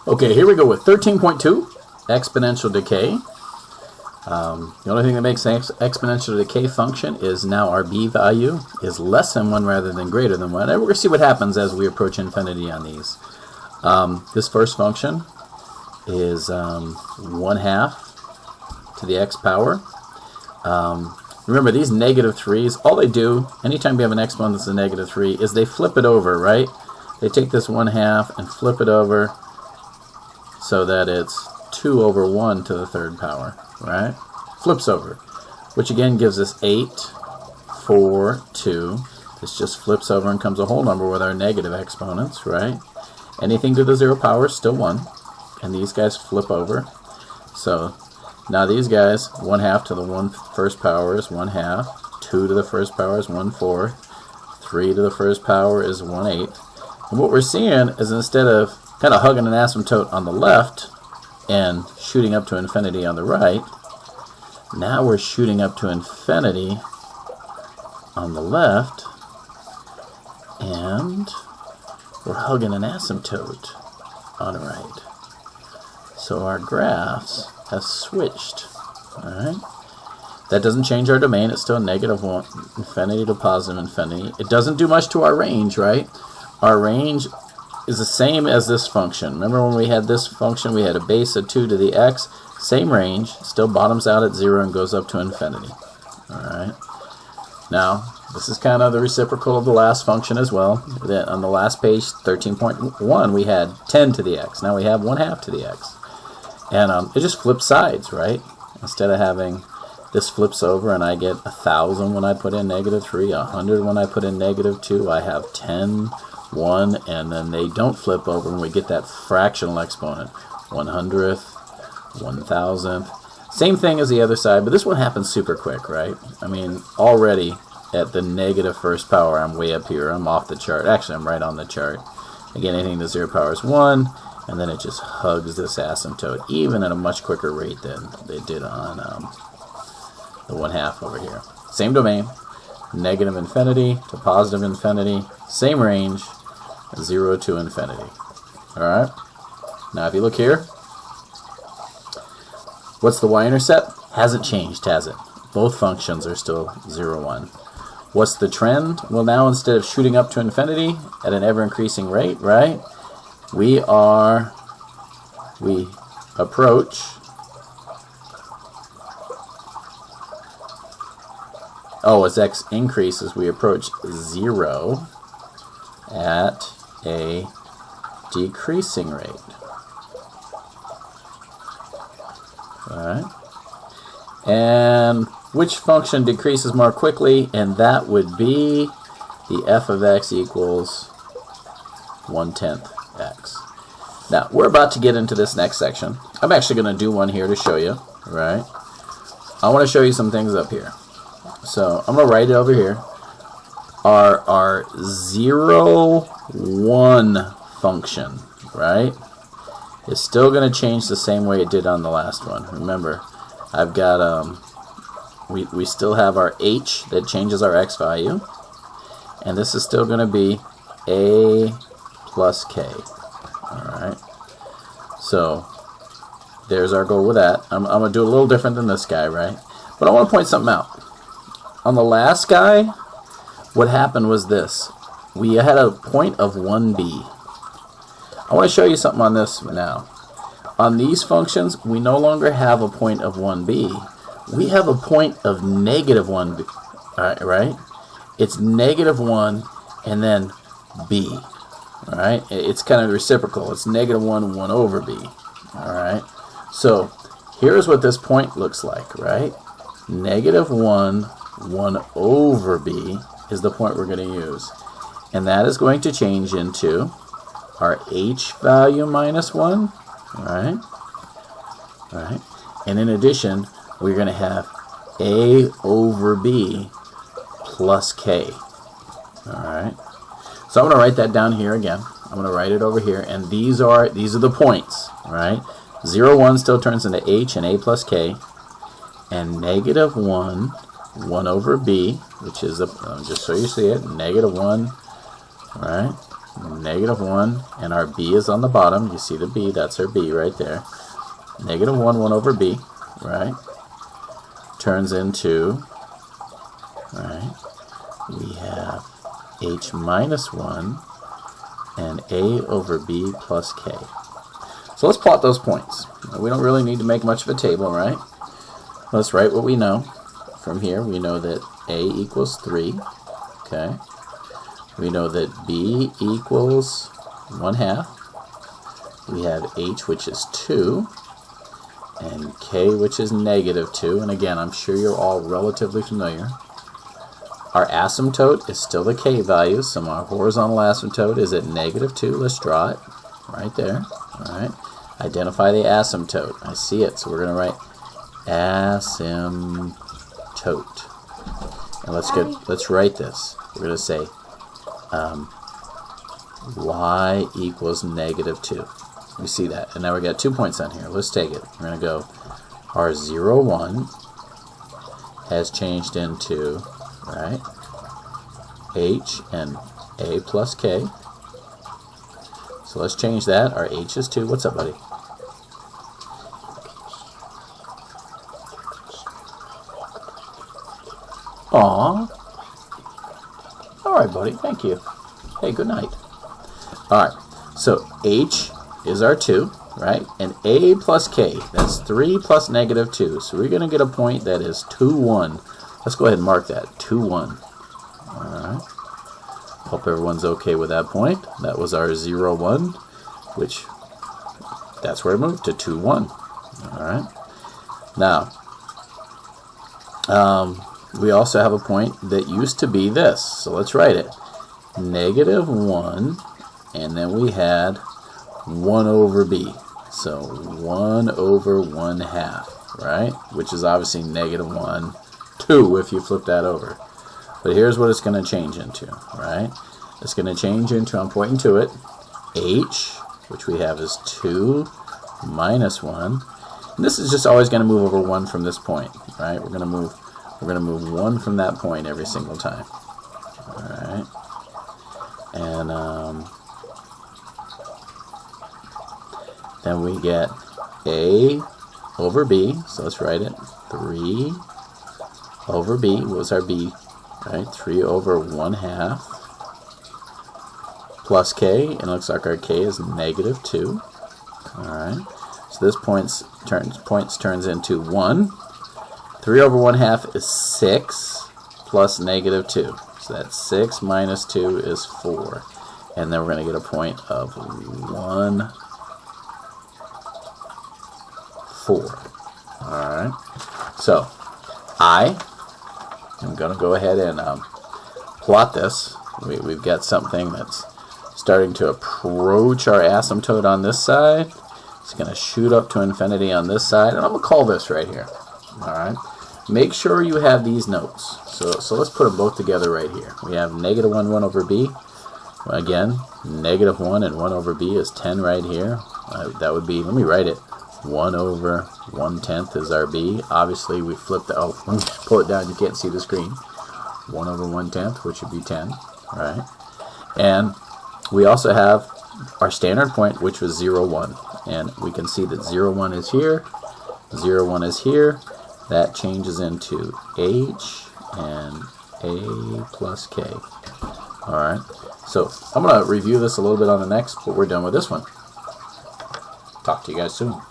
Okay, here we go with 13.2, exponential decay. The only thing that makes an exponential decay function is now our b value is less than 1 rather than greater than 1. And we're going to see what happens as we approach infinity on these. This first function is 1/2 to the x power. Remember, these negative 3's, all they do, anytime you have an exponent that's a negative 3, is they flip it over, right? They take this 1/2 and flip it over so that it's 2/1 to the 3rd power, right? Flips over, which again gives us 8, 4, 2. This just flips over and comes a whole number with our negative exponents, right? Anything to the 0 power is still 1, and these guys flip over. So now these guys, 1/2 to the 1st power is 1/2, 2 to the 1st power is 1/4, 3 to the 1st power is 1/8. And what we're seeing is instead of kind of hugging an asymptote on the left and shooting up to infinity on the right, now we're shooting up to infinity on the left, and we're hugging an asymptote on the right. So our graphs have switched. Alright? That doesn't change our domain. It's still -1 infinity to positive infinity. It doesn't do much to our range, right? Our range is the same as this function. Remember when we had this function, we had a base of 2 to the x, same range, still bottoms out at 0 and goes up to infinity. Alright. Now, this is kind of the reciprocal of the last function as well. On the last page, 13.1, we had 10 to the x. Now we have 1/2 to the x. And it just flips sides, right? Instead of having this flips over and I get 1,000 when I put in -3, 100 when I put in -2, I have 10, 1, and then they don't flip over and we get that fractional exponent, 100th, 1,000th. Same thing as the other side, but this one happens super quick, right? I mean, already at the negative 1st power, I'm way up here. I'm off the chart. Actually, I'm right on the chart. Again, anything to 0 power is 1, and then it just hugs this asymptote, even at a much quicker rate than they did on the 1/2 over here. Same domain, negative infinity to positive infinity, same range, 0 to infinity. Alright? Now if you look here, what's the y-intercept? Hasn't changed, has it? Both functions are still 0, 1. What's the trend? Well, now instead of shooting up to infinity at an ever-increasing rate, right, we approach, as x increases, we approach 0 at a decreasing rate. Alright. And which function decreases more quickly? And that would be the f of x equals 1/10 x. Now, we're about to get into this next section. I'm actually going to do one here to show you, right? I want to show you some things up here. So, I'm going to write it over here. Our 0, 1 function, right, is still going to change the same way it did on the last one. Remember, I've got, we still have our h that changes our x value, and this is still going to be a plus k. Alright, so there's our goal with that. I'm going to do a little different than this guy, right? But I want to point something out. On the last guy, what happened was this. We had a point of 1b. I want to show you something on this now. On these functions, we no longer have a point of 1b. We have a point of -1b. Alright, right? It's -1 and then b. Alright, it's kind of reciprocal. It's -1, 1 over b. Alright, so here's what this point looks like, right? -1, 1 over b is the point we're going to use. And that is going to change into our h value minus 1. Alright, alright. And in addition, we're going to have a over b plus k. Alright. So I'm going to write that down here again. I'm going to write it over here, and these are the points, right? 0, 1 still turns into h and a plus k, and -1, 1 over b, which is just so you see it, -1, right? -1, and our b is on the bottom. You see the b, that's our b right there. -1, 1 over b, right, turns into, right, we have h minus 1 and a over b plus k. So let's plot those points. We don't really need to make much of a table, right? Let's write what we know. From here, we know that a equals 3, okay? We know that b equals 1/2. We have h, which is 2, and k, which is -2. And again, I'm sure you're all relatively familiar. Our asymptote is still the k value, so our horizontal asymptote is at -2. Let's draw it right there. All right. Identify the asymptote. I see it, so we're going to write asymptote. And let's write this. We're going to say y equals -2. You see that? And now we got 2 points on here. Let's take it. We're going to go our 0, 1 has changed into, right, h and a plus k. So let's change that. Our h is 2. What's up, buddy? Aw. All right, buddy. Thank you. Hey, good night. All right. So h is our 2, right? And a plus k, that's 3 plus -2. So we're going to get a point that is 2, 1. Let's go ahead and mark that. 2, 1. All right. Hope everyone's okay with that point. That was our 0, 1, which that's where it moved to 2, 1. All right. Now, we also have a point that used to be this. So let's write it. -1, and then we had 1 over b. So 1 over 1/2, right? Which is obviously -1, 2 if you flip that over. But here's what it's going to change into, right? It's going to change into, I'm pointing to it, h, which we have is 2 minus 1. And this is just always going to move over 1 from this point, right? We're going to move 1 from that point every single time. All right. And then we get a over b. So let's write it. 3 over b. What was our b? Right? 3 over 1/2 plus k. And it looks like our k is -2. All right. So this points turns into 1. 3 over 1/2 is 6 plus -2. So that's 6 minus 2 is 4. And then we're going to get a point of 1, 4. Alright. So, I'm going to go ahead and plot this. We've got something that's starting to approach our asymptote on this side. It's going to shoot up to infinity on this side. And I'm going to call this right here. Alright. Make sure you have these notes. So let's put them both together right here. We have -1, 1 over b. Again, -1 and 1 over b is 10 right here. That would be, let me write it, 1 over 1/10 is our b. Obviously, we flipped the, oh, let me pull it down, you can't see the screen. 1 over 1/10, which would be 10, right? And we also have our standard point, which was 0, 1. And we can see that 0, 1 is here, 0, 1 is here. That changes into h and a plus k. Alright, so I'm going to review this a little bit on the next, but we're done with this one. Talk to you guys soon.